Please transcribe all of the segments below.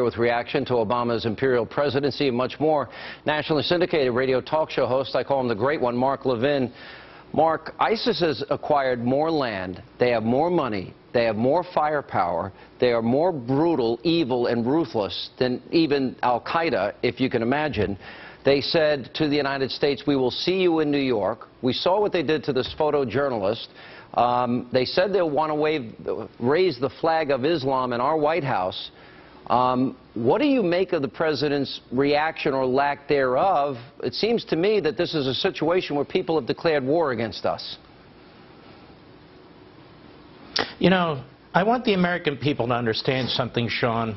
With reaction to Obama's imperial presidency and much more. Nationally syndicated radio talk show host, I call him the great one, Mark Levin. Mark, ISIS has acquired more land, they have more money, they have more firepower, they are more brutal, evil, and ruthless than even Al-Qaeda, if you can imagine. They said to the United States, we will see you in New York. We saw what they did to this photojournalist. They said they'll want to raise the flag of Islam in our White House. What do you make of the president's reaction or lack thereof? It seems to me that this is a situation where people have declared war against us. You know, I want the American people to understand something, Sean.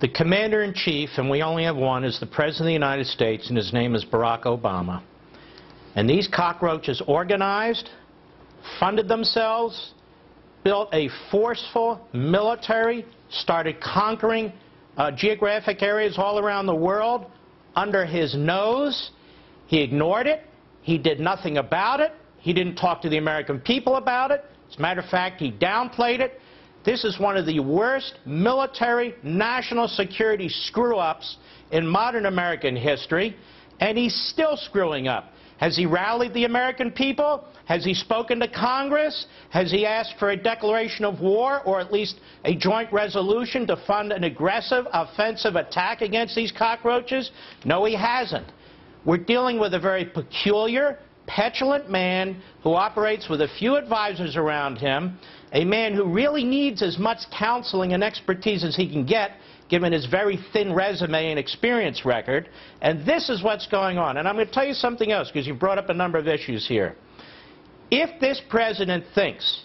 The commander-in-chief, and we only have one, is the President of the United States, and his name is Barack Obama. And these cockroaches organized, funded themselves, built a forceful military, started conquering geographic areas all around the world under his nose. He ignored it. He did nothing about it. He didn't talk to the American people about it. As a matter of fact, he downplayed it. This is one of the worst military national security screw-ups in modern American history, and he's still screwing up. Has he rallied the American people? Has he spoken to Congress? Has he asked for a declaration of war, or at least a joint resolution to fund an aggressive, offensive attack against these cockroaches? No, he hasn't. We're dealing with a very peculiar, petulant man who operates with a few advisors around him, a man who really needs as much counseling and expertise as he can get, given his very thin resume and experience record. And this is what's going on. And I'm going to tell you something else, because you brought up a number of issues here. If this president thinks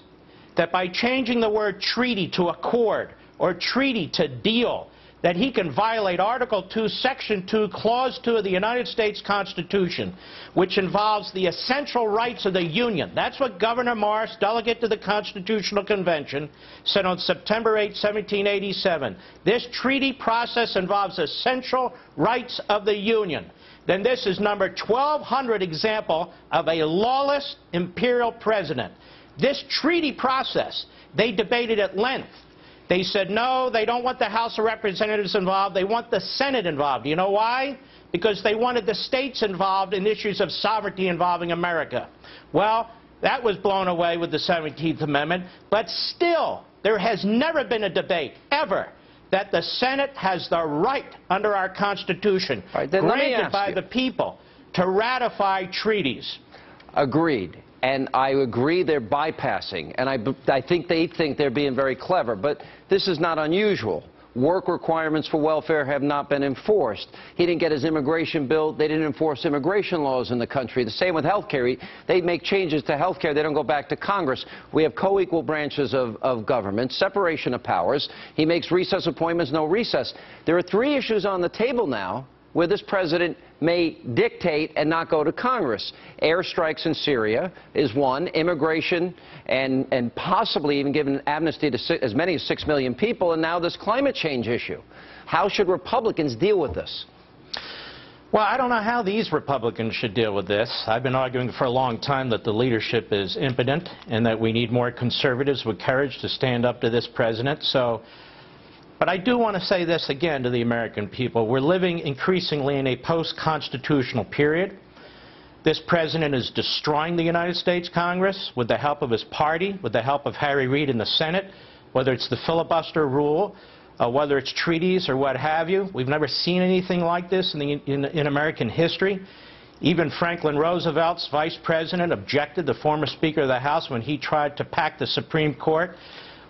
that by changing the word treaty to accord or treaty to deal, that he can violate Article 2, Section 2, Clause 2 of the United States Constitution, which involves the essential rights of the Union. That's what Governor Morris, delegate to the Constitutional Convention, said on September 8, 1787. This treaty process involves essential rights of the Union. Then this is number 1200 example of a lawless imperial president. This treaty process, they debated at length. They said, no, they don't want the House of Representatives involved. They want the Senate involved. You know why? Because they wanted the states involved in issues of sovereignty involving America. Well, that was blown away with the 17th Amendment. But still, there has never been a debate, ever, that the Senate has the right under our Constitution, granted by the people, to ratify treaties. Agreed. And I agree they're bypassing, and I think they think they're being very clever, but this is not unusual. Work requirements for welfare have not been enforced. He didn't get his immigration bill. They didn't enforce immigration laws in the country. The same with health care. They make changes to health care. They don't go back to Congress. We have co-equal branches of government, separation of powers. He makes recess appointments, no recess. There are three issues on the table now where this president may dictate and not go to Congress. Airstrikes in Syria is one, immigration, and possibly even giving amnesty to as many as 6 million people, and now this climate change issue. How should Republicans deal with this? Well, I don't know how these Republicans should deal with this. I've been arguing for a long time that the leadership is impotent and that we need more conservatives with courage to stand up to this president. But I do want to say this again to the American people. We're living increasingly in a post-constitutional period. This president is destroying the United States Congress with the help of his party, with the help of Harry Reid in the Senate, whether it's the filibuster rule, whether it's treaties or what have you. We've never seen anything like this in American history. Even Franklin Roosevelt's vice president objected, the former Speaker of the House, when he tried to pack the Supreme Court.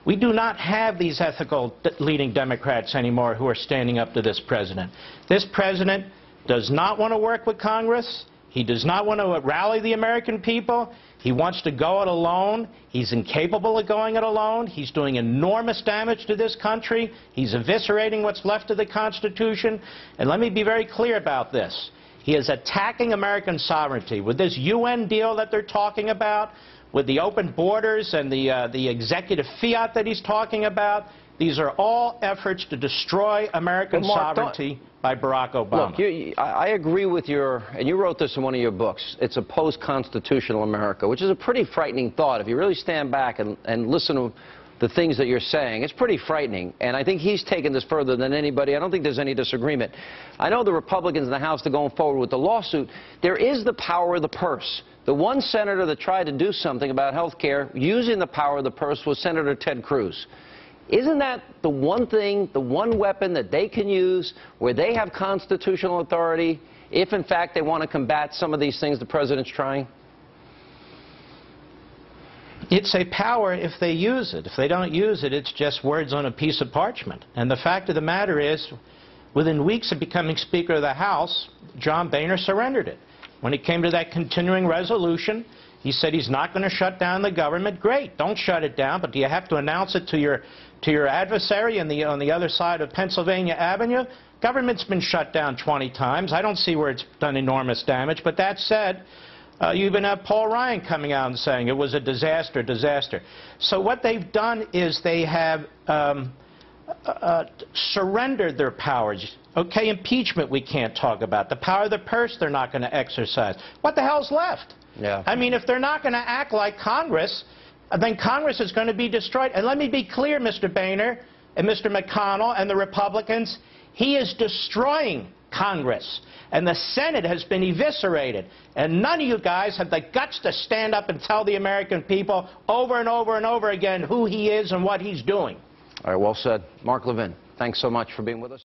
We do not have these ethical leading Democrats anymore who are standing up to this president. This president does not want to work with Congress. He does not want to rally the American people. He wants to go it alone. He's incapable of going it alone. He's doing enormous damage to this country. He's eviscerating what's left of the Constitution. And let me be very clear about this. He is attacking American sovereignty. With this UN deal that they're talking about, with the open borders and the executive fiat that he's talking about, these are all efforts to destroy American sovereignty by Barack Obama. Look, I agree with and you wrote this in one of your books, it's a post-constitutional America, which is a pretty frightening thought. If you really stand back and listen to the things that you're saying. It's pretty frightening, and I think he's taken this further than anybody. I don't think there's any disagreement. I know the Republicans in the House are going forward with the lawsuit. There is the power of the purse. The one senator that tried to do something about health care using the power of the purse was Senator Ted Cruz. Isn't that the one thing, the one weapon that they can use where they have constitutional authority if, in fact, they want to combat some of these things the president's trying? It's a power if they use it. If they don't use it, it's just words on a piece of parchment. And the fact of the matter is, within weeks of becoming Speaker of the House, John Boehner surrendered it. When it came to that continuing resolution, he said he's not going to shut down the government. Great, don't shut it down, but do you have to announce it to your adversary on the other side of Pennsylvania Avenue? Government's been shut down 20 times. I don't see where it's done enormous damage. But that said, you even have Paul Ryan coming out and saying it was a disaster, disaster. So what they've done is they have surrendered their powers. Okay, impeachment we can't talk about. The power of the purse they're not going to exercise. What the hell's left? Yeah. I mean, if they're not going to act like Congress, then Congress is going to be destroyed. And let me be clear, Mr. Boehner and Mr. McConnell and the Republicans, he is destroying Congress. And the Senate has been eviscerated. And none of you guys have the guts to stand up and tell the American people over and over and over again who he is and what he's doing. All right, well said. Mark Levin, thanks so much for being with us.